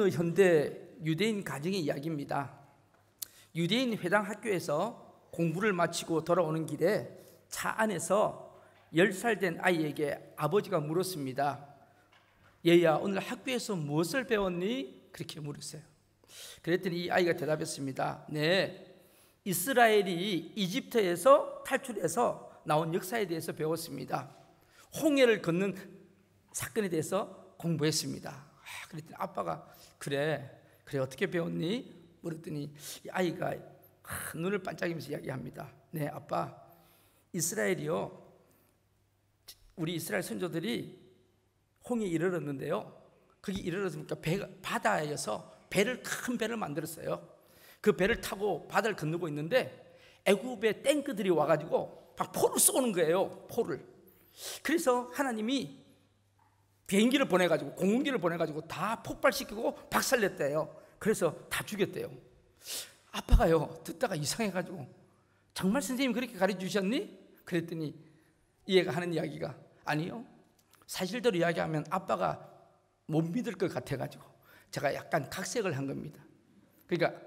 어느 현대 유대인 가정의 이야기입니다. 유대인 회당 학교에서 공부를 마치고 돌아오는 길에 차 안에서 10살 된 아이에게 아버지가 물었습니다. 얘야, 오늘 학교에서 무엇을 배웠니? 그렇게 물었어요. 그랬더니 이 아이가 대답했습니다. 네, 이스라엘이 이집트에서 탈출해서 나온 역사에 대해서 배웠습니다. 홍해를 건넌 사건에 대해서 공부했습니다. 그랬더니 아빠가 그래 어떻게 배웠니? 물었더니 이 아이가 눈을 반짝이면서 이야기합니다. 네, 아빠, 이스라엘이요, 우리 이스라엘 선조들이 홍해에 이르렀는데요, 거기 이르렀으니까 바다에서 큰 배를 만들었어요. 그 배를 타고 바다를 건너고 있는데 애굽의 탱크들이 와가지고 막 포를 쏘는 거예요. 포를. 그래서 하나님이 비행기를 보내가지고, 공군기를 보내가지고 다 폭발시키고 박살냈대요. 그래서 다 죽였대요. 아빠가요, 듣다가 이상해가지고, 정말 선생님이 그렇게 가르쳐 주셨니? 그랬더니 이 애가 하는 이야기가, 아니요, 사실대로 이야기하면 아빠가 못 믿을 것 같아가지고 제가 약간 각색을 한 겁니다. 그러니까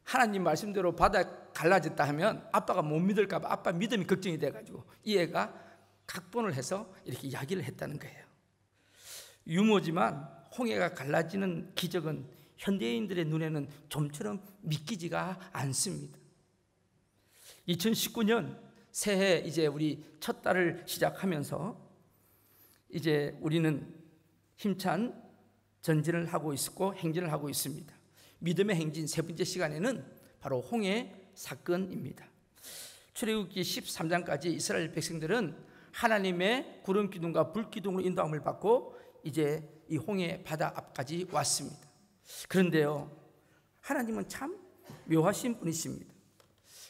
하나님 말씀대로 바다 갈라졌다 하면 아빠가 못 믿을까 봐 아빠 믿음이 걱정이 돼가지고 이 애가 각본을 해서 이렇게 이야기를 했다는 거예요. 유머지만 홍해가 갈라지는 기적은 현대인들의 눈에는 좀처럼 믿기지가 않습니다. 2019년 새해 이제 우리 첫 달을 시작하면서 이제 우리는 힘찬 전진을 하고 있고 행진을 하고 있습니다. 믿음의 행진 세 번째 시간에는 바로 홍해 사건입니다. 출애굽기 13장까지 이스라엘 백성들은 하나님의 구름 기둥과 불 기둥으로 인도함을 받고 이제 이 홍해 바다 앞까지 왔습니다. 그런데요, 하나님은 참 묘하신 분이십니다.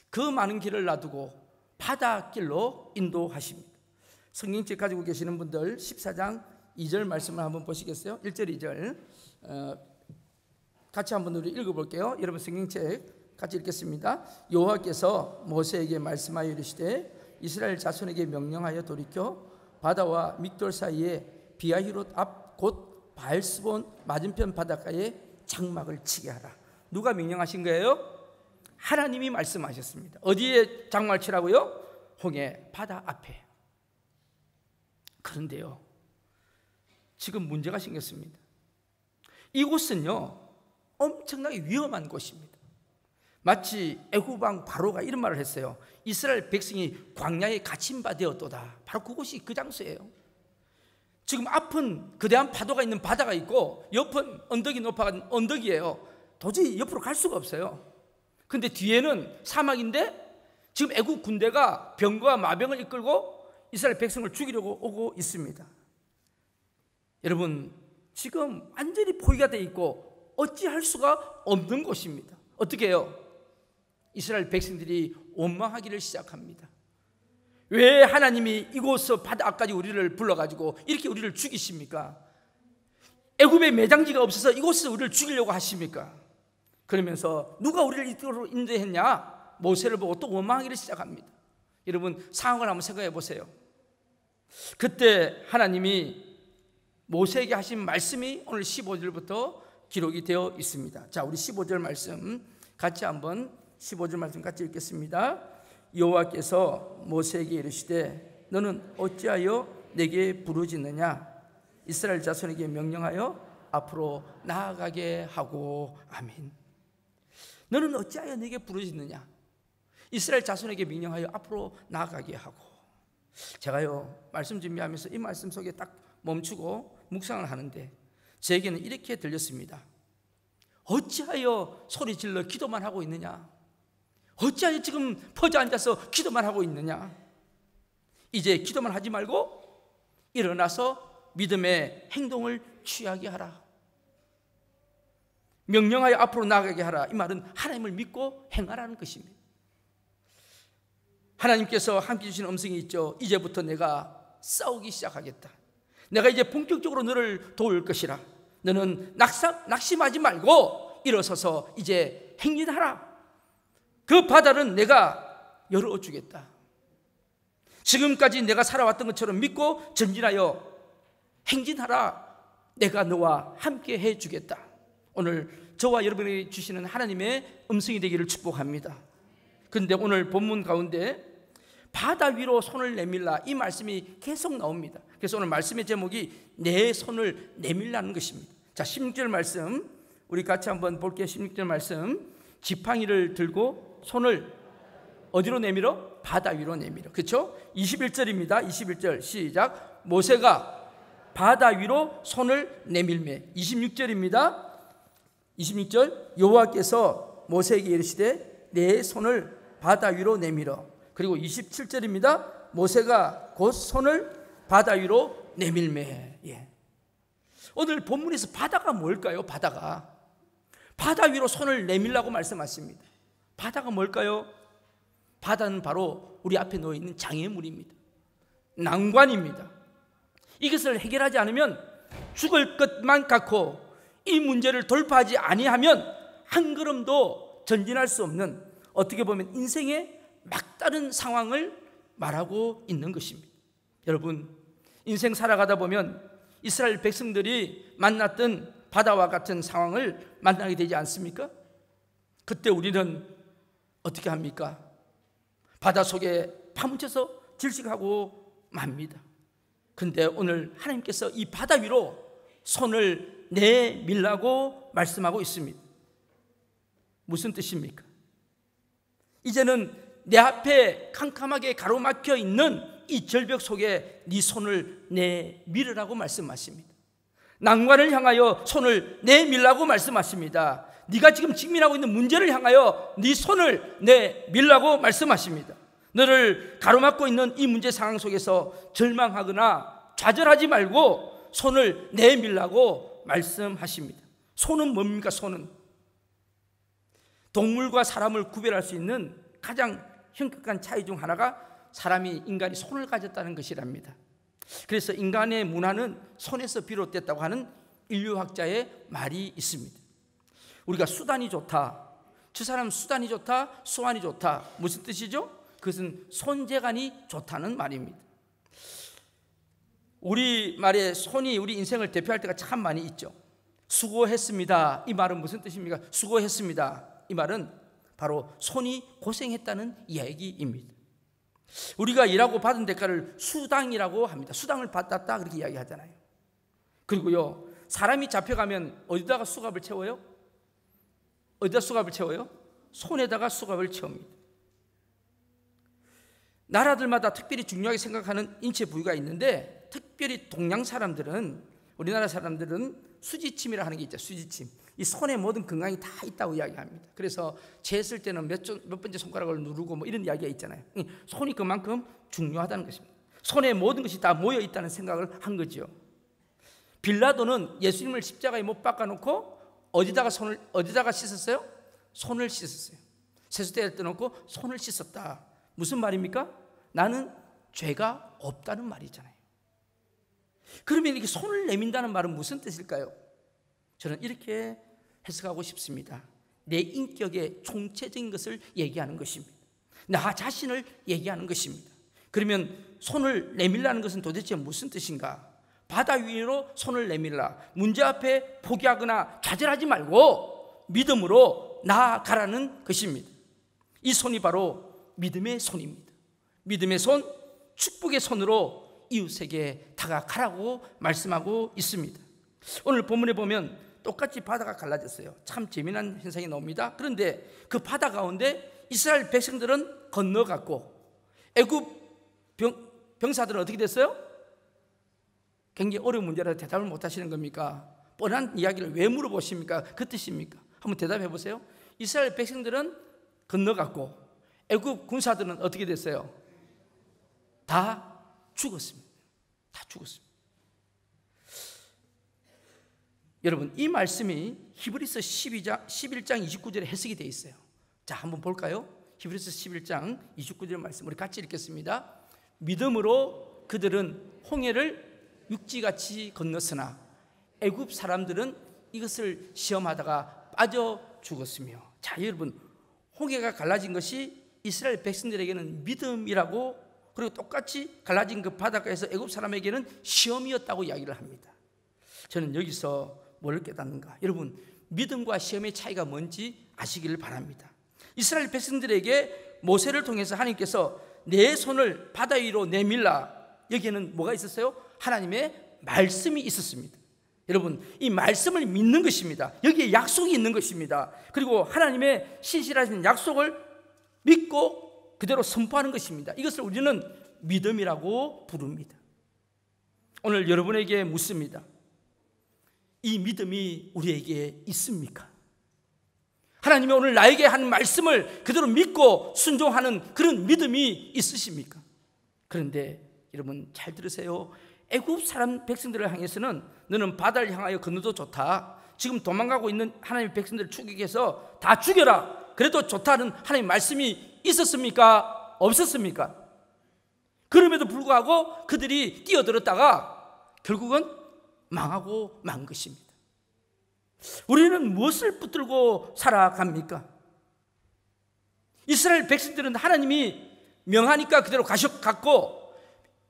그 많은 길을 놔두고 바닷길로 인도하십니다. 성경책 가지고 계시는 분들 14장 2절 말씀을 한번 보시겠어요? 1절 2절 같이 한번 우리 읽어볼게요. 여러분 성경책 같이 읽겠습니다. 여호와께서 모세에게 말씀하여 이르시되 이스라엘 자손에게 명령하여 돌이켜 바다와 믹돌 사이에 비아히롯 앞 곧 바알스본 맞은편 바닷가에 장막을 치게 하라. 누가 명령하신 거예요? 하나님이 말씀하셨습니다. 어디에 장막을 치라고요? 홍해 바다 앞에. 그런데요, 지금 문제가 생겼습니다. 이곳은요 엄청나게 위험한 곳입니다. 마치 애굽 왕 바로가 이런 말을 했어요. 이스라엘 백성이 광야에 갇힌 바 되었도다. 바로 그곳이 그 장소예요. 지금 앞은 거대한 파도가 있는 바다가 있고 옆은 언덕이 높아간 언덕이에요. 도저히 옆으로 갈 수가 없어요. 근데 뒤에는 사막인데 지금 애굽 군대가 병과 마병을 이끌고 이스라엘 백성을 죽이려고 오고 있습니다. 여러분, 지금 완전히 포위가 되어 있고 어찌할 수가 없는 곳입니다. 어떻게 해요? 이스라엘 백성들이 원망하기를 시작합니다. 왜 하나님이 이곳서 바다 앞까지 우리를 불러가지고 이렇게 우리를 죽이십니까? 애굽에 매장지가 없어서 이곳에서 우리를 죽이려고 하십니까? 그러면서 누가 우리를 이쪽으로 인도했냐? 모세를 보고 또 원망하기를 시작합니다. 여러분, 상황을 한번 생각해 보세요. 그때 하나님이 모세에게 하신 말씀이 오늘 15절부터 기록이 되어 있습니다. 자, 우리 15절 말씀 같이 한번 15절 말씀 같이 읽겠습니다. 여호와께서 모세에게 이르시되 너는 어찌하여 내게 부르짖느냐? 이스라엘 자손에게 명령하여 앞으로 나아가게 하고. 아멘. 너는 어찌하여 내게 부르짖느냐? 이스라엘 자손에게 명령하여 앞으로 나아가게 하고. 제가요 말씀 준비하면서 이 말씀 속에 딱 멈추고 묵상을 하는데 제게는 이렇게 들렸습니다. 어찌하여 소리 질러 기도만 하고 있느냐? 어찌하여 지금 퍼져 앉아서 기도만 하고 있느냐? 이제 기도만 하지 말고 일어나서 믿음의 행동을 취하게 하라. 명령하여 앞으로 나아가게 하라. 이 말은 하나님을 믿고 행하라는 것입니다. 하나님께서 함께 주시는 음성이 있죠. 이제부터 내가 싸우기 시작하겠다. 내가 이제 본격적으로 너를 도울 것이라. 너는 낙심하지 말고 일어서서 이제 행진하라. 그 바다는 내가 열어주겠다. 지금까지 내가 살아왔던 것처럼 믿고 전진하여 행진하라. 내가 너와 함께 해주겠다. 오늘 저와 여러분이 주시는 하나님의 음성이 되기를 축복합니다. 그런데 오늘 본문 가운데 바다 위로 손을 내밀라, 이 말씀이 계속 나옵니다. 그래서 오늘 말씀의 제목이 내 손을 내밀라는 것입니다. 자, 16절 말씀 우리 같이 한번 볼게요. 16절 말씀, 지팡이를 들고 손을 어디로 내밀어? 바다 위로 내밀어. 그렇죠? 21절입니다. 21절 시작. 모세가 바다 위로 손을 내밀매. 26절입니다. 26절, 여호와께서 모세에게 이르시되 내 손을 바다 위로 내밀어. 그리고 27절입니다. 모세가 곧 손을 바다 위로 내밀매. 예. 오늘 본문에서 바다가 뭘까요? 바다 위로 손을 내밀라고 말씀하십니다. 바다가 뭘까요? 바다는 바로 우리 앞에 놓여 있는 장애물입니다. 난관입니다. 이것을 해결하지 않으면 죽을 것만 같고, 이 문제를 돌파하지 아니하면 한 걸음도 전진할 수 없는, 어떻게 보면 인생의 막다른 상황을 말하고 있는 것입니다. 여러분, 인생 살아가다 보면 이스라엘 백성들이 만났던 바다와 같은 상황을 만나게 되지 않습니까? 그때 우리는 어떻게 합니까? 바다 속에 파묻혀서 질식하고 맙니다. 그런데 오늘 하나님께서 이 바다 위로 손을 내밀라고 말씀하고 있습니다. 무슨 뜻입니까? 이제는 내 앞에 캄캄하게 가로막혀 있는 이 절벽 속에 네 손을 내밀으라고 말씀하십니다. 난관을 향하여 손을 내밀라고 말씀하십니다. 네가 지금 직면하고 있는 문제를 향하여 네 손을 내밀라고 말씀하십니다. 너를 가로막고 있는 이 문제 상황 속에서 절망하거나 좌절하지 말고 손을 내밀라고 말씀하십니다. 손은 뭡니까? 손은 동물과 사람을 구별할 수 있는 가장 현격한 차이 중 하나가 인간이 손을 가졌다는 것이랍니다. 그래서 인간의 문화는 손에서 비롯됐다고 하는 인류학자의 말이 있습니다. 우리가 수단이 좋다, 저 사람 수단이 좋다, 수완이 좋다, 무슨 뜻이죠? 그것은 손재간이 좋다는 말입니다. 우리 말에 손이 우리 인생을 대표할 때가 참 많이 있죠. 수고했습니다, 이 말은 무슨 뜻입니까? 수고했습니다, 이 말은 바로 손이 고생했다는 이야기입니다. 우리가 일하고 받은 대가를 수당이라고 합니다. 수당을 받았다, 그렇게 이야기하잖아요. 그리고요, 사람이 잡혀가면 어디다가 수갑을 채워요? 어디다 수갑을 채워요? 손에다가 수갑을 채웁니다. 나라들마다 특별히 중요하게 생각하는 인체 부위가 있는데, 특별히 동양 사람들은, 우리나라 사람들은 수지침이라 하는 게 있죠. 수지침. 이 손에 모든 건강이 다 있다고 이야기합니다. 그래서 재했을 때는 몇 번째 손가락을 누르고 뭐 이런 이야기가 있잖아요. 손이 그만큼 중요하다는 것입니다. 손에 모든 것이 다 모여 있다는 생각을 한 거죠. 빌라도는 예수님을 십자가에 못 박아놓고 어디다가 씻었어요? 손을 씻었어요. 세수대를 떠놓고 손을 씻었다. 무슨 말입니까? 나는 죄가 없다는 말이잖아요. 그러면 이렇게 손을 내민다는 말은 무슨 뜻일까요? 저는 이렇게 해석하고 싶습니다. 내 인격의 총체적인 것을 얘기하는 것입니다. 나 자신을 얘기하는 것입니다. 그러면 손을 내밀라는 것은 도대체 무슨 뜻인가? 바다 위로 손을 내밀라. 문제 앞에 포기하거나 좌절하지 말고 믿음으로 나아가라는 것입니다. 이 손이 바로 믿음의 손입니다. 믿음의 손, 축복의 손으로 이웃에게 다가가라고 말씀하고 있습니다. 오늘 본문에 보면 똑같이 바다가 갈라졌어요. 참 재미난 현상이 나옵니다. 그런데 그 바다 가운데 이스라엘 백성들은 건너갔고, 애굽 병사들은 어떻게 됐어요? 굉장히 어려운 문제라서 대답을 못 하시는 겁니까? 뻔한 이야기를 왜 물어보십니까? 그 뜻입니까? 한번 대답해 보세요. 이스라엘 백성들은 건너갔고, 애굽 군사들은 어떻게 됐어요? 다 죽었습니다. 다 죽었습니다. 여러분, 이 말씀이 히브리서 11장 29절에 해석이 되어 있어요. 자, 한번 볼까요? 히브리서 11장 29절 말씀 우리 같이 읽겠습니다. 믿음으로 그들은 홍해를 육지같이 건넜으나 애굽 사람들은 이것을 시험하다가 빠져 죽었으며. 자, 여러분, 홍해가 갈라진 것이 이스라엘 백성들에게는 믿음이라고, 그리고 똑같이 갈라진 그 바닷가에서 애굽 사람에게는 시험이었다고 이야기를 합니다. 저는 여기서 뭘 깨닫는가? 여러분, 믿음과 시험의 차이가 뭔지 아시기를 바랍니다. 이스라엘 백성들에게 모세를 통해서 하나님께서 내 손을 바다 위로 내밀라, 여기에는 뭐가 있었어요? 하나님의 말씀이 있었습니다. 여러분, 이 말씀을 믿는 것입니다. 여기에 약속이 있는 것입니다. 그리고 하나님의 신실하신 약속을 믿고 그대로 선포하는 것입니다. 이것을 우리는 믿음이라고 부릅니다. 오늘 여러분에게 묻습니다. 이 믿음이 우리에게 있습니까? 하나님이 오늘 나에게 한 말씀을 그대로 믿고 순종하는 그런 믿음이 있으십니까? 그런데 여러분 잘 들으세요. 애굽 사람 백성들을 향해서는 너는 바다를 향하여 건너도 좋다, 지금 도망가고 있는 하나님의 백성들을 추격해서 다 죽여라, 그래도 좋다는 하나님의 말씀이 있었습니까? 없었습니까? 그럼에도 불구하고 그들이 뛰어들었다가 결국은 망하고 만 것입니다. 우리는 무엇을 붙들고 살아갑니까? 이스라엘 백성들은 하나님이 명하니까 그대로 갔고,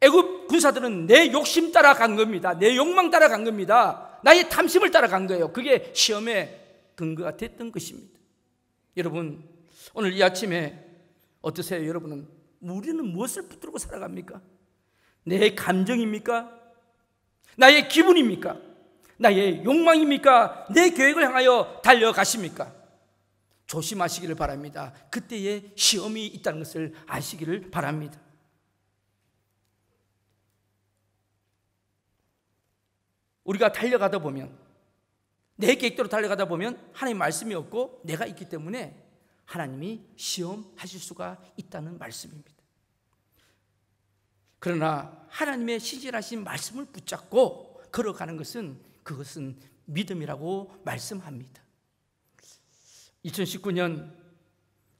애굽 군사들은 내 욕심 따라 간 겁니다. 내 욕망 따라 간 겁니다. 나의 탐심을 따라 간 거예요. 그게 시험의 근거가 됐던 것입니다. 여러분, 오늘 이 아침에 어떠세요? 여러분은 우리는 무엇을 붙들고 살아갑니까? 내 감정입니까? 나의 기분입니까? 나의 욕망입니까? 내 계획을 향하여 달려가십니까? 조심하시기를 바랍니다. 그때에 시험이 있다는 것을 아시기를 바랍니다. 우리가 달려가다 보면, 내 계획대로 달려가다 보면 하나님 말씀이 없고 내가 있기 때문에 하나님이 시험하실 수가 있다는 말씀입니다. 그러나 하나님의 신실하신 말씀을 붙잡고 걸어가는 것은, 그것은 믿음이라고 말씀합니다. 2019년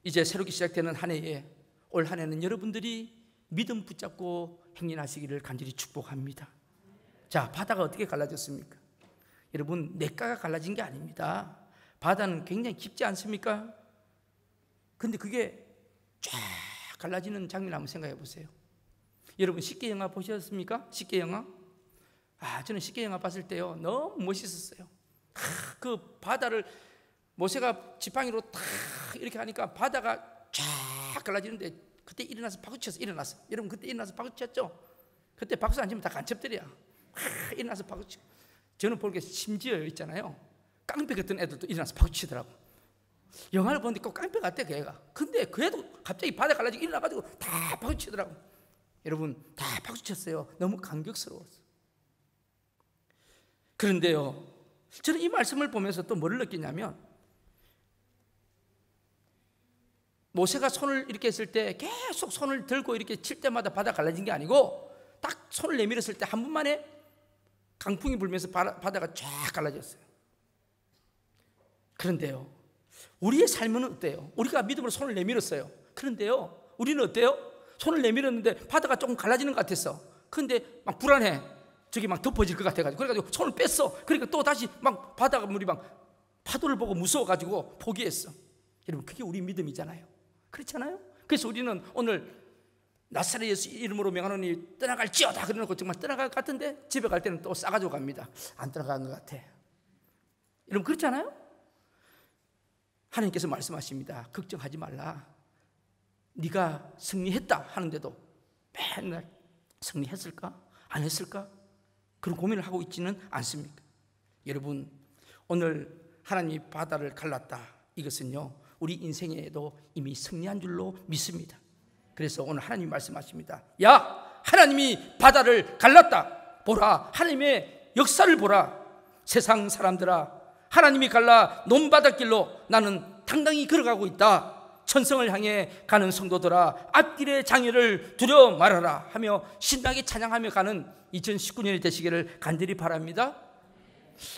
이제 새롭게 시작되는 한 해에, 올 한 해는 여러분들이 믿음 붙잡고 행진하시기를 간절히 축복합니다. 자, 바다가 어떻게 갈라졌습니까? 여러분, 냇가가 갈라진 게 아닙니다. 바다는 굉장히 깊지 않습니까? 근데 그게 쫙 갈라지는 장면 한번 생각해 보세요. 여러분, 식계 영화 보셨습니까? 식계 영화? 저는 식계 영화 봤을 때요, 너무 멋있었어요. 그 바다를 모세가 지팡이로 탁 이렇게 하니까 바다가 쫙 갈라지는데, 그때 일어나서 박수쳐서 일어났어. 여러분, 그때 일어나서 박수쳤죠? 그때 박수 안 치면 다 간첩들이야. 일어나서 박수치고. 저는 보니까 심지어 있잖아요, 깡패 같은 애들도 일어나서 박수치더라고. 영화를 보는데 꼭 깡패 같아, 그 애가. 근데 그 애도 갑자기 바다 갈라지고 일어나가지고 다 박수치더라고. 여러분, 다 박수쳤어요. 너무 감격스러웠어. 그런데요, 저는 이 말씀을 보면서 또 뭐를 느끼냐면, 모세가 손을 이렇게 했을 때 계속 손을 들고 이렇게 칠 때마다 바다 갈라진 게 아니고, 딱 손을 내밀었을 때 한 번만에 강풍이 불면서 바다가 쫙 갈라졌어요. 그런데요, 우리의 삶은 어때요? 우리가 믿음으로 손을 내밀었어요. 그런데요, 우리는 어때요? 손을 내밀었는데 바다가 조금 갈라지는 것 같았어. 그런데 막 불안해. 저기 막 덮어질 것 같아가지고, 그래가지고 손을 뺐어. 그러니까 또 다시 막 바다가 물이 막 파도를 보고 무서워가지고 포기했어. 여러분, 그게 우리 믿음이잖아요. 그렇잖아요? 그래서 우리는 오늘 나사렛 예수 이름으로 명하노니 떠나갈지어다 그러놓고 정말 떠나갈 것 같은데 집에 갈 때는 또 싸가지고 갑니다. 안 떠나간 것 같아. 여러분, 그렇잖아요? 하나님께서 말씀하십니다. 걱정하지 말라. 네가 승리했다 하는데도 맨날 승리했을까? 안 했을까? 그런 고민을 하고 있지는 않습니까? 여러분, 오늘 하나님이 바다를 갈랐다, 이것은요, 우리 인생에도 이미 승리한 줄로 믿습니다. 그래서 오늘 하나님이 말씀하십니다. 야, 하나님이 바다를 갈랐다. 보라, 하나님의 역사를 보라. 세상 사람들아, 하나님이 갈라 논 바닷길로 나는 당당히 걸어가고 있다. 천성을 향해 가는 성도들아, 앞길의 장애를 두려워 말아라 하며 신나게 찬양하며 가는 2019년이 되시기를 간절히 바랍니다.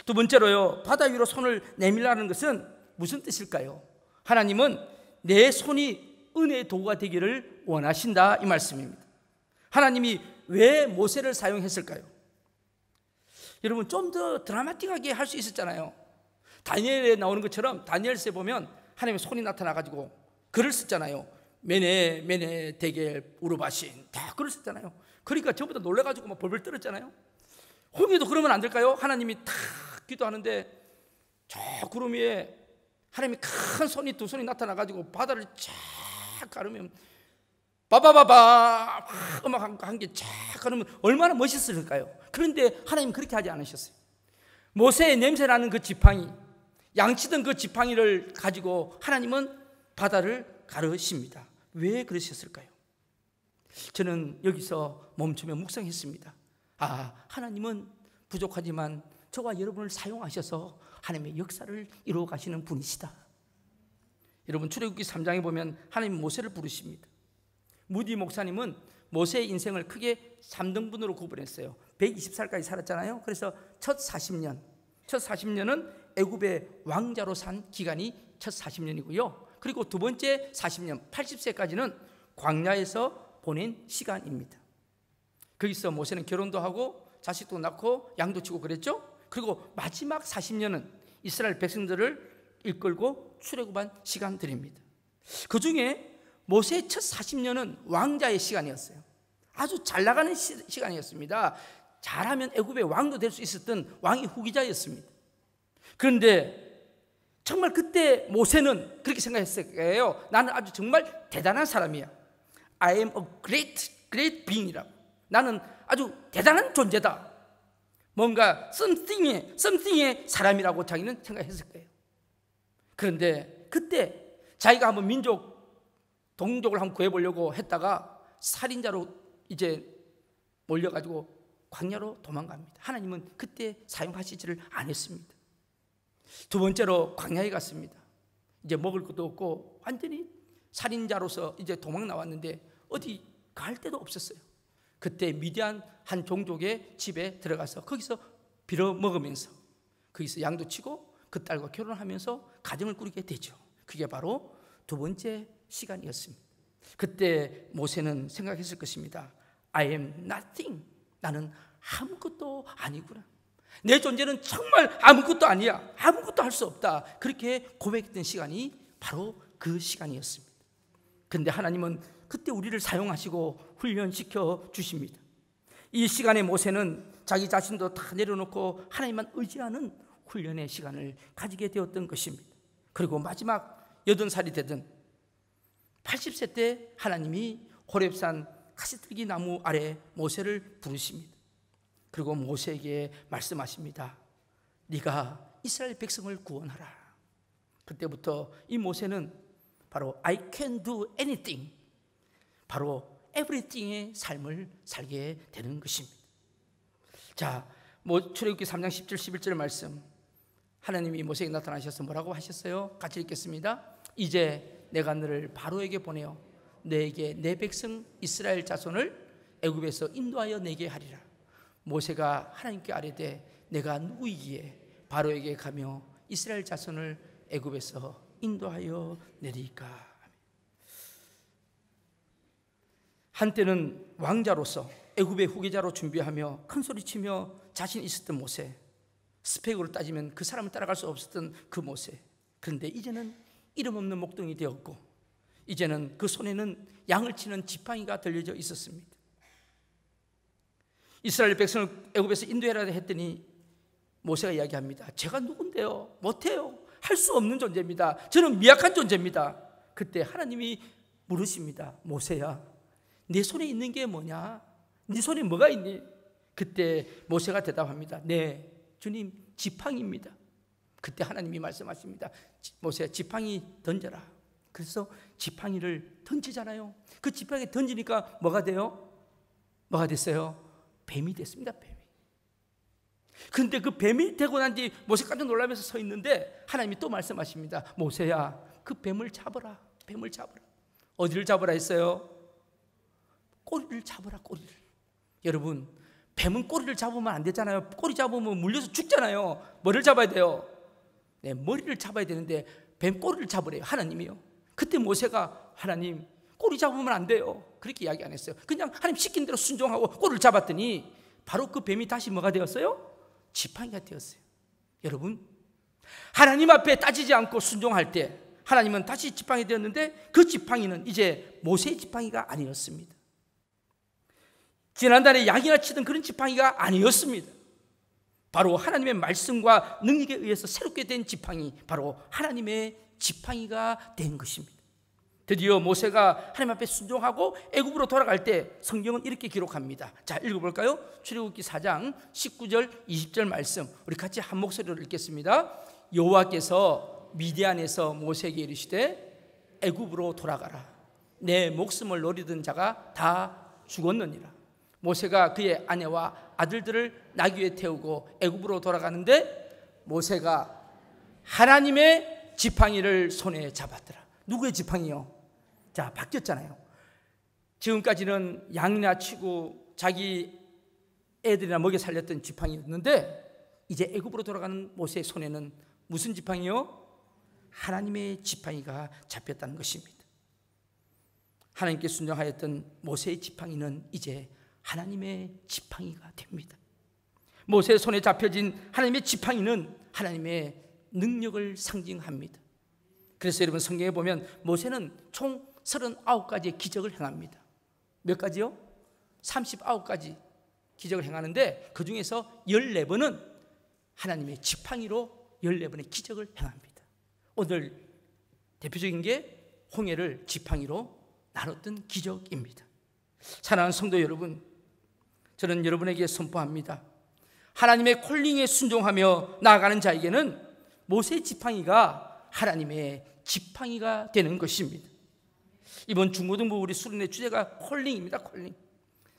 두 번째로요, 바다 위로 손을 내밀라는 것은 무슨 뜻일까요? 하나님은 내 손이 은혜의 도구가 되기를 원하신다, 이 말씀입니다. 하나님이 왜 모세를 사용했을까요? 여러분, 좀 더 드라마틱하게 할 수 있었잖아요. 다니엘에 나오는 것처럼 다니엘서에 보면 하나님의 손이 나타나가지고 글을 썼잖아요. 메네 메네 데겔 우르바신, 다 글을 썼잖아요. 그러니까 전부 다 놀라가지고 막 벌벌 떨었잖아요. 홍해도 그러면 안 될까요? 하나님이 탁 기도하는데 저 구름 위에 하나님의 큰 손이, 두 손이 나타나가지고 바다를 쫙 가르면 바바바바 음악 한 개 쫙 가르면 얼마나 멋있을까요? 그런데 하나님 그렇게 하지 않으셨어요. 모세의 냄새나는 그 지팡이, 양치던 그 지팡이를 가지고 하나님은 바다를 가르십니다. 왜 그러셨을까요? 저는 여기서 멈추며 묵상했습니다. 하나님은 부족하지만 저와 여러분을 사용하셔서 하나님의 역사를 이루어 가시는 분이시다. 여러분, 출애굽기 3장에 보면 하나님 모세를 부르십니다. 무디 목사님은 모세의 인생을 크게 3등분으로 구분했어요. 120살까지 살았잖아요. 그래서 첫 40년은 애굽의 왕자로 산 기간이 첫 40년이고요. 그리고 두 번째 40년, 80세까지는 광야에서 보낸 시간입니다. 거기서 모세는 결혼도 하고 자식도 낳고 양도 치고 그랬죠. 그리고 마지막 40년은 이스라엘 백성들을 이끌고 출애굽한 시간들입니다. 그 중에 모세의 첫 40년은 왕자의 시간이었어요. 아주 잘 나가는 시간이었습니다. 잘하면 애굽의 왕도 될 수 있었던 왕의 후기자였습니다. 그런데 정말 그때 모세는 그렇게 생각했을 거예요. 나는 아주 정말 대단한 사람이야. I am a great being이라고. 나는 아주 대단한 존재다. 뭔가 something의 사람이라고 자기는 생각했을 거예요. 그런데 그때 자기가 한번 동족을 한번 구해보려고 했다가 살인자로 이제 몰려가지고 광야로 도망갑니다. 하나님은 그때 사용하시지를 않았습니다. 두 번째로 광야에 갔습니다. 이제 먹을 것도 없고 완전히 살인자로서 이제 도망 나왔는데 어디 갈 데도 없었어요. 그때 미디안 한 종족의 집에 들어가서 거기서 빌어먹으면서 거기서 양도 치고 그 딸과 결혼하면서 가정을 꾸리게 되죠. 그게 바로 두 번째 시간이었습니다. 그때 모세는 생각했을 것입니다. I am nothing. 나는 아무것도 아니구나. 내 존재는 정말 아무것도 아니야. 아무것도 할 수 없다. 그렇게 고백했던 시간이 바로 그 시간이었습니다. 그런데 하나님은 그때 우리를 사용하시고 훈련시켜 주십니다. 이 시간에 모세는 자기 자신도 다 내려놓고 하나님만 의지하는 훈련의 시간을 가지게 되었던 것입니다. 그리고 마지막 80살이 되던 80세 때 하나님이 호렙산 가시들기 나무 아래 모세를 부르십니다. 그리고 모세에게 말씀하십니다. 네가 이스라엘 백성을 구원하라. 그때부터 이 모세는 바로 I can do anything, 바로 everything의 삶을 살게 되는 것입니다. 자, 출애굽기 3장 10절 11절 말씀, 하나님이 모세에게 나타나셔서 뭐라고 하셨어요? 같이 읽겠습니다. 이제 내가 너를 바로에게 보내어 너에게 내 백성 이스라엘 자손을 애굽에서 인도하여 내게 하리라. 모세가 하나님께 아뢰되 내가 누구이기에 바로에게 가며 이스라엘 자손을 애굽에서 인도하여 내리까. 한때는 왕자로서 애굽의 후계자로 준비하며 큰소리치며 자신 있었던 모세, 스펙으로 따지면 그 사람을 따라갈 수 없었던 그 모세. 그런데 이제는 이름 없는 목동이 되었고 이제는 그 손에는 양을 치는 지팡이가 들려져 있었습니다. 이스라엘 백성을 애굽에서 인도해라 했더니 모세가 이야기합니다. 제가 누군데요? 못해요. 할 수 없는 존재입니다. 저는 미약한 존재입니다. 그때 하나님이 물으십니다. 모세야, 네 손에 있는 게 뭐냐? 네 손에 뭐가 있니? 그때 모세가 대답합니다. 네, 주님, 지팡이입니다. 그때 하나님이 말씀하십니다. 모세야, 지팡이 던져라. 그래서 지팡이를 던지잖아요. 그 지팡이 던지니까 뭐가 돼요? 뭐가 됐어요? 뱀이 됐습니다. 뱀이. 그런데 그 뱀이 되고 난 뒤 모세 깜짝 놀라면서 서 있는데 하나님이 또 말씀하십니다. 모세야, 그 뱀을 잡아라. 뱀을 잡아라. 어디를 잡아라 했어요? 꼬리를 잡아라. 꼬리를. 여러분, 뱀은 꼬리를 잡으면 안 되잖아요. 꼬리 잡으면 물려서 죽잖아요. 뭐를 잡아야 돼요? 네, 머리를 잡아야 되는데 뱀 꼬리를 잡으래요. 하나님이요. 그때 모세가 하나님, 꼬리 잡으면 안 돼요. 그렇게 이야기 안 했어요. 그냥 하나님 시킨 대로 순종하고 꼬리를 잡았더니 바로 그 뱀이 다시 뭐가 되었어요? 지팡이가 되었어요. 여러분, 하나님 앞에 따지지 않고 순종할 때 하나님은 다시 지팡이 되었는데 그 지팡이는 이제 모세의 지팡이가 아니었습니다. 지난달에 양이나 치던 그런 지팡이가 아니었습니다. 바로 하나님의 말씀과 능력에 의해서 새롭게 된 지팡이, 바로 하나님의 지팡이가 된 것입니다. 드디어 모세가 하나님 앞에 순종하고 애굽으로 돌아갈 때 성경은 이렇게 기록합니다. 자, 읽어볼까요? 출애굽기 4장 19절 20절 말씀, 우리 같이 한 목소리로 읽겠습니다. 여호와께서 미디안에서 모세에게 이르시되 애굽으로 돌아가라. 내 목숨을 노리던 자가 다 죽었느니라. 모세가 그의 아내와 아들들을 나귀 위에 태우고 애굽으로 돌아가는데 모세가 하나님의 지팡이를 손에 잡았더라. 누구의 지팡이요? 자, 바뀌었잖아요. 지금까지는 양이나 치고 자기 애들이나 먹여 살렸던 지팡이였는데 이제 애굽으로 돌아가는 모세의 손에는 무슨 지팡이요? 하나님의 지팡이가 잡혔다는 것입니다. 하나님께 순종하였던 모세의 지팡이는 이제 하나님의 지팡이가 됩니다. 모세의 손에 잡혀진 하나님의 지팡이는 하나님의 능력을 상징합니다. 그래서 여러분 성경에 보면 모세는 총 39가지의 기적을 행합니다. 몇 가지요? 39가지 기적을 행하는데 그 중에서 14번은 하나님의 지팡이로 14번의 기적을 행합니다. 오늘 대표적인 게 홍해를 지팡이로 나눴던 기적입니다. 사랑하는 성도 여러분, 저는 여러분에게 선포합니다. 하나님의 콜링에 순종하며 나아가는 자에게는 모세의 지팡이가 하나님의 지팡이가 되는 것입니다. 이번 중고등부 우리 수련회 주제가 콜링입니다. 콜링.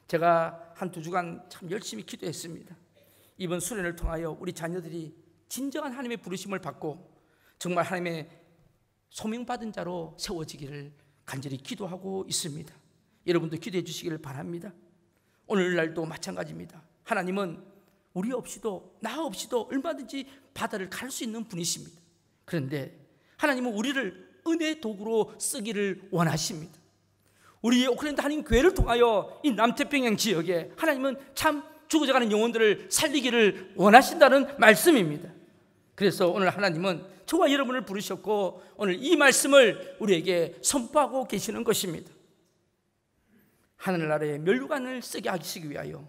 제가 한 2주간 참 열심히 기도했습니다. 이번 수련회를 통하여 우리 자녀들이 진정한 하나님의 부르심을 받고 정말 하나님의 소명받은 자로 세워지기를 간절히 기도하고 있습니다. 여러분도 기도해 주시기를 바랍니다. 오늘날도 마찬가지입니다. 하나님은 우리 없이도 나 없이도 얼마든지 바다를 갈 수 있는 분이십니다. 그런데 하나님은 우리를 은혜의 도구로 쓰기를 원하십니다. 우리 오클랜드 하나님 교회를 통하여 이 남태평양 지역에 하나님은 참 죽어져가는 영혼들을 살리기를 원하신다는 말씀입니다. 그래서 오늘 하나님은 저와 여러분을 부르셨고 오늘 이 말씀을 우리에게 선포하고 계시는 것입니다. 하늘나라에 면류관을 쓰게 하시기 위하여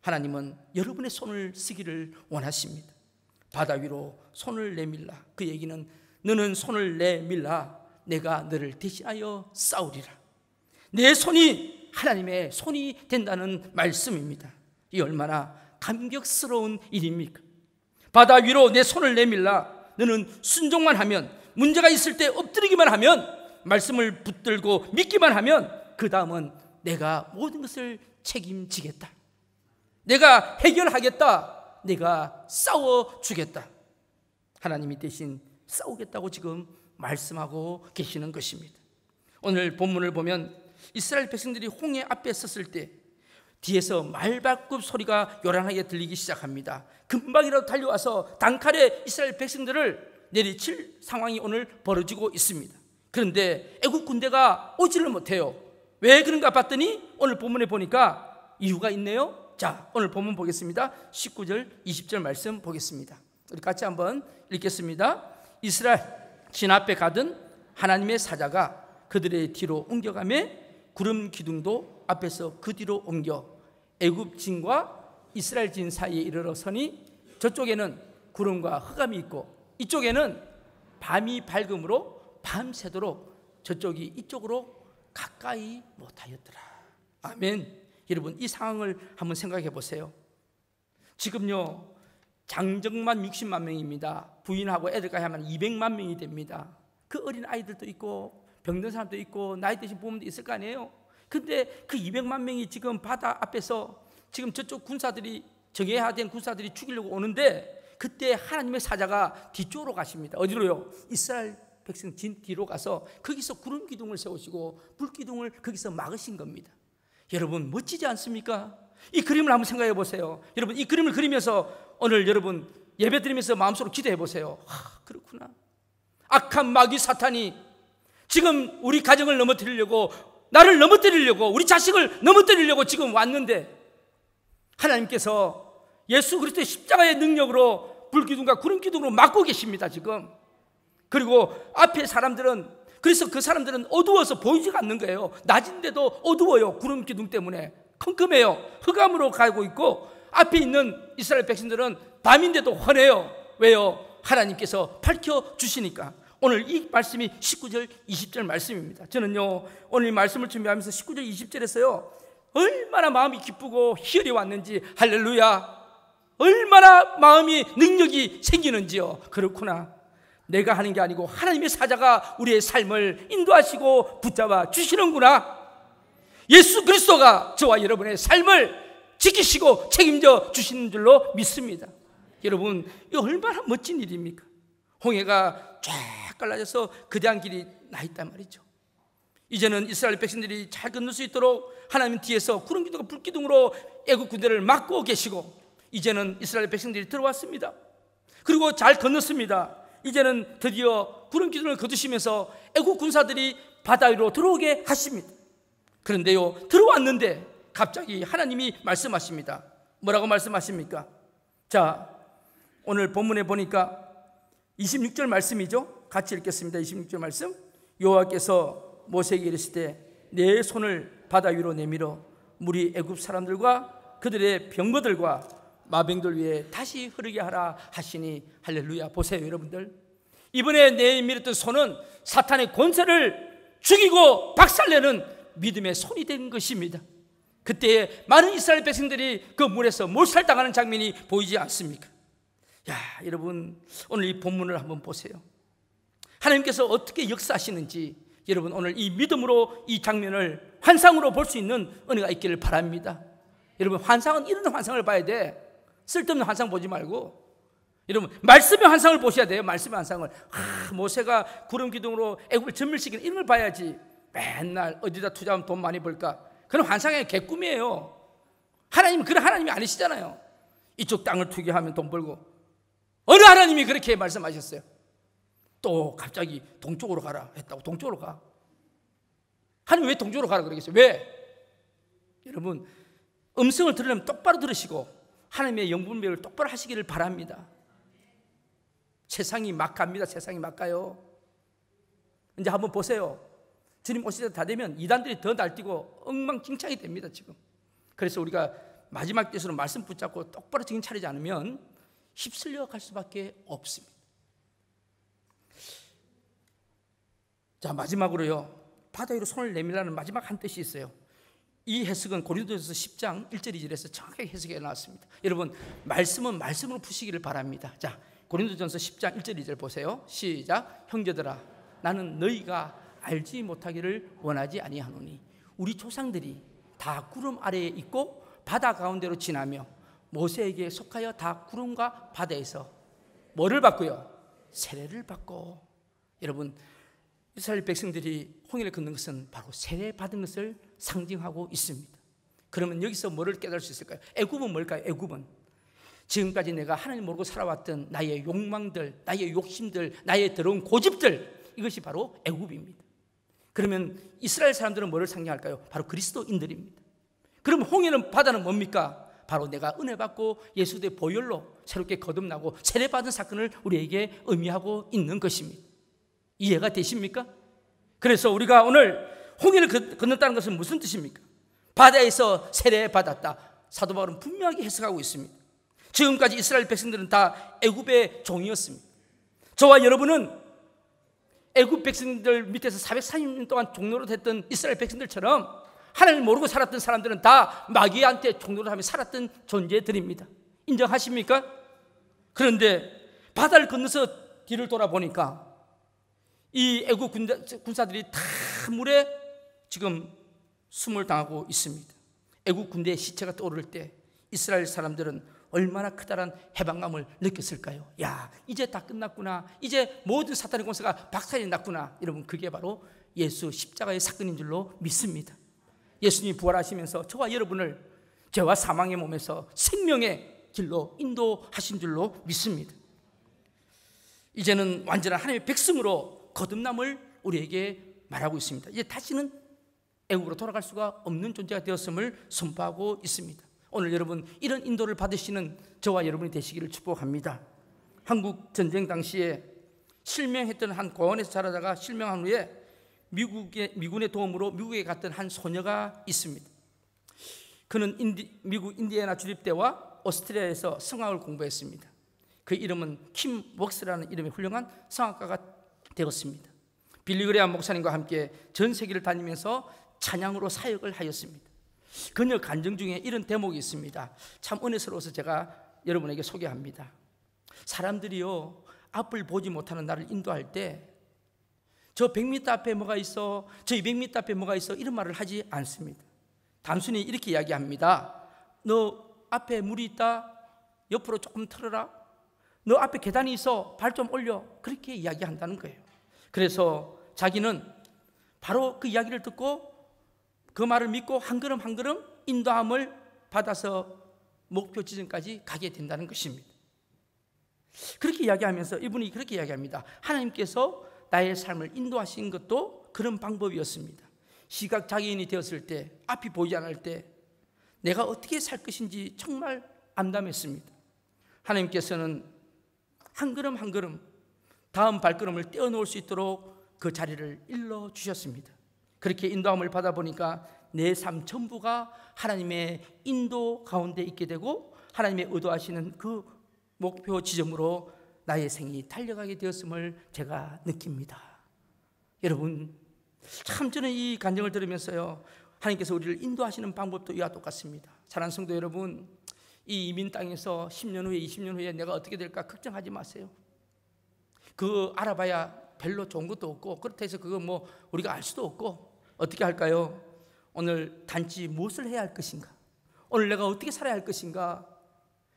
하나님은 여러분의 손을 쓰기를 원하십니다. 바다 위로 손을 내밀라. 그 얘기는 너는 손을 내밀라. 내가 너를 대신하여 싸우리라. 내 손이 하나님의 손이 된다는 말씀입니다. 이 얼마나 감격스러운 일입니까? 바다 위로 내 손을 내밀라. 너는 순종만 하면, 문제가 있을 때 엎드리기만 하면, 말씀을 붙들고 믿기만 하면 그 다음은 내가 모든 것을 책임지겠다. 내가 해결하겠다. 내가 싸워주겠다. 하나님이 대신 싸우겠다고 지금 말씀하고 계시는 것입니다. 오늘 본문을 보면 이스라엘 백성들이 홍해 앞에 섰을 때 뒤에서 말발굽 소리가 요란하게 들리기 시작합니다. 금방이라도 달려와서 단칼에 이스라엘 백성들을 내리칠 상황이 오늘 벌어지고 있습니다. 그런데 애국 군대가 오지를 못해요. 왜 그런가 봤더니 오늘 본문에 보니까 이유가 있네요. 자, 오늘 본문 보겠습니다. 19절 20절 말씀 보겠습니다. 우리 같이 한번 읽겠습니다. 이스라엘 진 앞에 가던 하나님의 사자가 그들의 뒤로 옮겨가며 구름 기둥도 앞에서 그 뒤로 옮겨 애굽 진과 이스라엘 진 사이에 이르러 서니 저쪽에는 구름과 흑암이 있고 이쪽에는 밤이 밝음으로 밤새도록 저쪽이 이쪽으로 가까이 못하였더라. 아멘. 여러분 이 상황을 한번 생각해 보세요. 지금요 장정만 60만 명입니다. 부인하고 애들까지 하면 200만 명이 됩니다. 그 어린 아이들도 있고 병든 사람도 있고 나이 드신 부모님도 있을 거 아니에요. 근데 그 200만 명이 지금 바다 앞에서 지금 저쪽 군사들이 정해야 된 군사들이 죽이려고 오는데 그때 하나님의 사자가 뒤쪽으로 가십니다. 어디로요? 이스라엘 백성 진 뒤로 가서 거기서 구름 기둥을 세우시고 불 기둥을 거기서 막으신 겁니다. 여러분 멋지지 않습니까? 이 그림을 한번 생각해 보세요. 여러분 이 그림을 그리면서 오늘 여러분 예배 드리면서 마음속으로 기도해 보세요. 그렇구나. 악한 마귀 사탄이 지금 우리 가정을 넘어뜨리려고, 나를 넘어뜨리려고, 우리 자식을 넘어뜨리려고 지금 왔는데 하나님께서 예수 그리스도의 십자가의 능력으로 불기둥과 구름기둥으로 막고 계십니다 지금. 그리고 앞에 사람들은, 그래서 그 사람들은 어두워서 보이지가 않는 거예요. 낮인데도 어두워요. 구름기둥 때문에 컴컴해요. 흑암으로 가고 있고 앞에 있는 이스라엘 백성들은 밤인데도 환해요. 왜요? 하나님께서 밝혀주시니까. 오늘 이 말씀이 19절 20절 말씀입니다. 저는요 오늘 이 말씀을 준비하면서 19절 20절에서요 얼마나 마음이 기쁘고 희열이 왔는지, 할렐루야, 얼마나 마음이 능력이 생기는지요. 그렇구나, 내가 하는 게 아니고 하나님의 사자가 우리의 삶을 인도하시고 붙잡아 주시는구나. 예수 그리스도가 저와 여러분의 삶을 지키시고 책임져 주시는 줄로 믿습니다. 여러분, 이거 얼마나 멋진 일입니까? 홍해가 쫙 갈라져서 거대한 길이 나 있단 말이죠. 이제는 이스라엘 백성들이 잘 건널 수 있도록 하나님 뒤에서 구름기둥과 불기둥으로 애국 군대를 막고 계시고, 이제는 이스라엘 백성들이 들어왔습니다. 그리고 잘 건넜습니다. 이제는 드디어 구름기둥을 거두시면서 애국 군사들이 바다 위로 들어오게 하십니다. 그런데요, 들어왔는데 갑자기 하나님이 말씀하십니다. 뭐라고 말씀하십니까? 자, 오늘 본문에 보니까 26절 말씀이죠. 같이 읽겠습니다. 26절 말씀. 여호와께서 모세에게 이르시되 내 손을 바다 위로 내밀어 물이 애굽 사람들과 그들의 병거들과 마병들 위에 다시 흐르게 하라 하시니, 할렐루야. 보세요 여러분들, 이번에 내밀었던 손은 사탄의 권세를 죽이고 박살내는 믿음의 손이 된 것입니다. 그때 많은 이스라엘 백성들이 그 물에서 몰살당하는 장면이 보이지 않습니까? 야, 여러분, 오늘 이 본문을 한번 보세요. 하나님께서 어떻게 역사하시는지 여러분 오늘 이 믿음으로 이 장면을 환상으로 볼 수 있는 은혜가 있기를 바랍니다. 여러분, 환상은 이런 환상을 봐야 돼. 쓸데없는 환상 보지 말고 여러분 말씀의 환상을 보셔야 돼요. 말씀의 환상을. 모세가 구름 기둥으로 애굽을 전멸시키는 이런 걸 봐야지. 맨날 어디다 투자하면 돈 많이 벌까, 그런 환상의 개꿈이에요. 하나님은 그런 하나님이 아니시잖아요. 이쪽 땅을 투기하면 돈 벌고. 어느 하나님이 그렇게 말씀하셨어요? 또 갑자기 동쪽으로 가라 했다고 동쪽으로 가. 하나님 왜 동쪽으로 가라 그러겠어요? 왜? 여러분, 음성을 들으려면 똑바로 들으시고 하나님의 영분별을 똑바로 하시기를 바랍니다. 세상이 막 갑니다. 세상이 막 가요. 이제 한번 보세요. 주님 오실 때 다 되면 이단들이 더 날뛰고 엉망진창이 됩니다 지금. 그래서 우리가 마지막 때서로 말씀 붙잡고 똑바로 정신 차리지 않으면 휩쓸려 갈 수밖에 없습니다. 자, 마지막으로요, 바다 위로 손을 내밀라는 마지막 한 뜻이 있어요. 이 해석은 고린도전서 10장 1절 2절에서 정확하게 해석해 나왔습니다. 여러분, 말씀은 말씀으로 푸시기를 바랍니다. 자, 고린도전서 10장 1절 2절 보세요. 시작. 형제들아, 나는 너희가 알지 못하기를 원하지 아니하노니 우리 조상들이 다 구름 아래에 있고 바다 가운데로 지나며 모세에게 속하여 다 구름과 바다에서 뭐를 받고요? 세례를 받고. 여러분, 이스라엘 백성들이 홍해를 건넌 것은 바로 세례 받은 것을 상징하고 있습니다. 그러면 여기서 뭐를 깨달을 수 있을까요? 애굽은 뭘까요? 애굽은 지금까지 내가 하나님 모르고 살아왔던 나의 욕망들, 나의 욕심들, 나의 더러운 고집들, 이것이 바로 애굽입니다. 그러면 이스라엘 사람들은 뭐를 상징할까요? 바로 그리스도인들입니다. 그럼 홍해는, 바다는 뭡니까? 바로 내가 은혜 받고 예수의 보혈로 새롭게 거듭나고 세례받은 사건을 우리에게 의미하고 있는 것입니다. 이해가 되십니까? 그래서 우리가 오늘 홍해를 건넜다는 것은 무슨 뜻입니까? 바다에서 세례받았다. 사도 바울은 분명하게 해석하고 있습니다. 지금까지 이스라엘 백성들은 다 애굽의 종이었습니다. 저와 여러분은 애굽 백성들 밑에서 440년 동안 종노릇 했던 이스라엘 백성들처럼 하나님을 모르고 살았던 사람들은 다 마귀한테 종노릇하며 살았던 존재들입니다. 인정하십니까? 그런데 바다를 건너서 뒤를 돌아보니까 이 애굽 군사들이 다 물에 지금 숨을 당하고 있습니다. 애굽 군대의 시체가 떠오를 때 이스라엘 사람들은 얼마나 크다란 해방감을 느꼈을까요? 야, 이제 다 끝났구나. 이제 모든 사탄의 권세가 박살이 났구나. 여러분, 그게 바로 예수 십자가의 사건인 줄로 믿습니다. 예수님이 부활하시면서 저와 여러분을 죄와 사망의 몸에서 생명의 길로 인도하신 줄로 믿습니다. 이제는 완전한 하나님의 백성으로 거듭남을 우리에게 말하고 있습니다. 이제 다시는 애국으로 돌아갈 수가 없는 존재가 되었음을 선포하고 있습니다. 오늘 여러분, 이런 인도를 받으시는 저와 여러분이 되시기를 축복합니다. 한국 전쟁 당시에 실명했던 한 고원에서 자라다가 실명한 후에 미군의 도움으로 미국에 갔던 한 소녀가 있습니다. 그는 미국 인디애나 주립대와 오스트리아에서 성악을 공부했습니다. 그 이름은 킴 웍스라는 이름의 훌륭한 성악가가 되었습니다. 빌리그레암 목사님과 함께 전 세계를 다니면서 찬양으로 사역을 하였습니다. 그녀 간증 중에 이런 대목이 있습니다. 참 은혜스러워서 제가 여러분에게 소개합니다. 사람들이요, 앞을 보지 못하는 나를 인도할 때 저 100m 앞에 뭐가 있어, 저 200m 앞에 뭐가 있어, 이런 말을 하지 않습니다. 단순히 이렇게 이야기합니다. 너 앞에 물이 있다, 옆으로 조금 틀어라. 너 앞에 계단이 있어, 발 좀 올려. 그렇게 이야기한다는 거예요. 그래서 자기는 바로 그 이야기를 듣고 그 말을 믿고 한 걸음 한 걸음 인도함을 받아서 목표 지점까지 가게 된다는 것입니다. 그렇게 이야기하면서 이분이 그렇게 이야기합니다. 하나님께서 나의 삶을 인도하신 것도 그런 방법이었습니다. 시각장애인이 되었을 때, 앞이 보이지 않을 때 내가 어떻게 살 것인지 정말 암담했습니다. 하나님께서는 한 걸음 한 걸음 다음 발걸음을 떼어놓을 수 있도록 그 자리를 일러주셨습니다. 그렇게 인도함을 받아보니까 내 삶 전부가 하나님의 인도 가운데 있게 되고 하나님의 의도하시는 그 목표 지점으로 나의 생이 달려가게 되었음을 제가 느낍니다. 여러분, 참 저는 이 간증을 들으면서요, 하나님께서 우리를 인도하시는 방법도 이와 똑같습니다. 사랑하는 성도 여러분, 이 이민 땅에서 10년 후에 20년 후에 내가 어떻게 될까 걱정하지 마세요. 그거 알아봐야 별로 좋은 것도 없고 그렇다 해서 그거 뭐 우리가 알 수도 없고 어떻게 할까요? 오늘 단지 무엇을 해야 할 것인가, 오늘 내가 어떻게 살아야 할 것인가,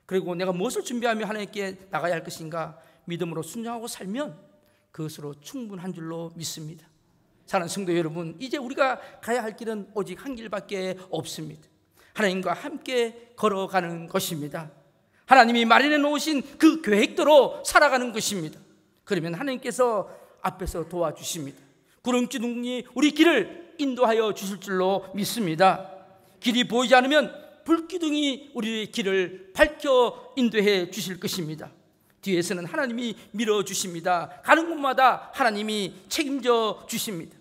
그리고 내가 무엇을 준비하며 하나님께 나가야 할 것인가 믿음으로 순종하고 살면 그것으로 충분한 줄로 믿습니다. 사랑하는 성도 여러분, 이제 우리가 가야 할 길은 오직 한 길밖에 없습니다. 하나님과 함께 걸어가는 것입니다. 하나님이 마련해 놓으신 그 계획대로 살아가는 것입니다. 그러면 하나님께서 앞에서 도와주십니다. 구름기둥이 우리 길을 인도하여 주실 줄로 믿습니다. 길이 보이지 않으면 불기둥이 우리의 길을 밝혀 인도해 주실 것입니다. 뒤에서는 하나님이 밀어주십니다. 가는 곳마다 하나님이 책임져 주십니다.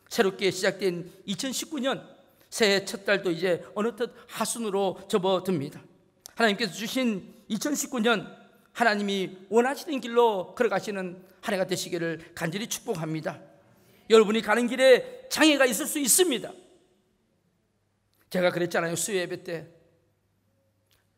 새롭게 시작된 2019년 새해 첫 달도 이제 어느덧 하순으로 접어듭니다. 하나님께서 주신 2019년 하나님이 원하시는 길로 걸어가시는 한 해가 되시기를 간절히 축복합니다. 여러분이 가는 길에 장애가 있을 수 있습니다. 제가 그랬잖아요. 수요예배 때,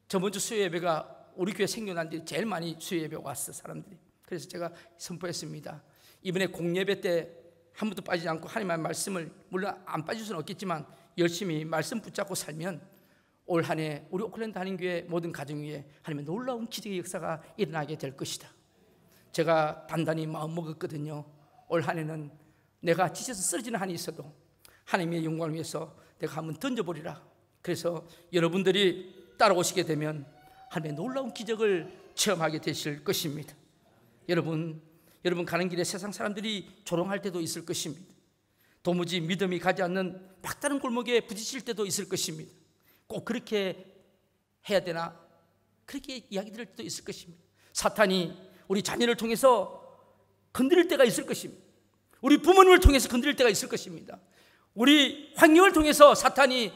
저번 주 수요예배가 우리 교회 생겨난 뒤 제일 많이 수요예배 왔어, 사람들이. 그래서 제가 선포했습니다. 이번에 공예배 때 한 번도 빠지지 않고 하나님의 말씀을, 물론 안 빠질 수는 없겠지만 열심히 말씀 붙잡고 살면 올 한 해 우리 오클랜드 한인교회 모든 가정 위에 하나님의 놀라운 기적의 역사가 일어나게 될 것이다. 제가 단단히 마음 먹었거든요. 올 한 해는 내가 지쳐서 쓰러지는 한이 있어도 하나님의 영광을 위해서 내가 한번 던져보리라. 그래서 여러분들이 따라오시게 되면 하나님의 놀라운 기적을 체험하게 되실 것입니다. 여러분 가는 길에 세상 사람들이 조롱할 때도 있을 것입니다. 도무지 믿음이 가지 않는 막다른 골목에 부딪힐 때도 있을 것입니다. 꼭 그렇게 해야 되나? 그렇게 이야기 들을 때도 있을 것입니다. 사탄이 우리 자녀를 통해서 건드릴 때가 있을 것입니다. 우리 부모님을 통해서 건드릴 때가 있을 것입니다. 우리 환경을 통해서 사탄이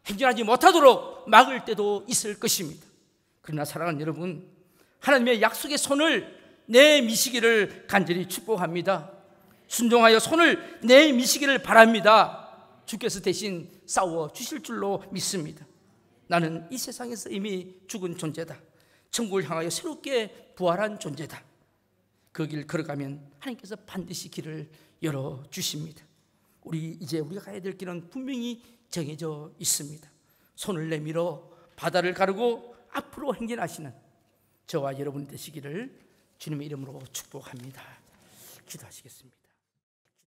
행진하지 못하도록 막을 때도 있을 것입니다. 그러나 사랑하는 여러분, 하나님의 약속의 손을 내미시기를 간절히 축복합니다. 순종하여 손을 내미시기를 바랍니다. 주께서 대신 싸워 주실 줄로 믿습니다. 나는 이 세상에서 이미 죽은 존재다. 천국을 향하여 새롭게 부활한 존재다. 그 길 걸어가면 하나님께서 반드시 길을 열어주십니다. 우리가 가야 될 길은 분명히 정해져 있습니다. 손을 내밀어 바다를 가르고 앞으로 행진하시는 저와 여러분 되시기를 주님의 이름으로 축복합니다. 기도하시겠습니다.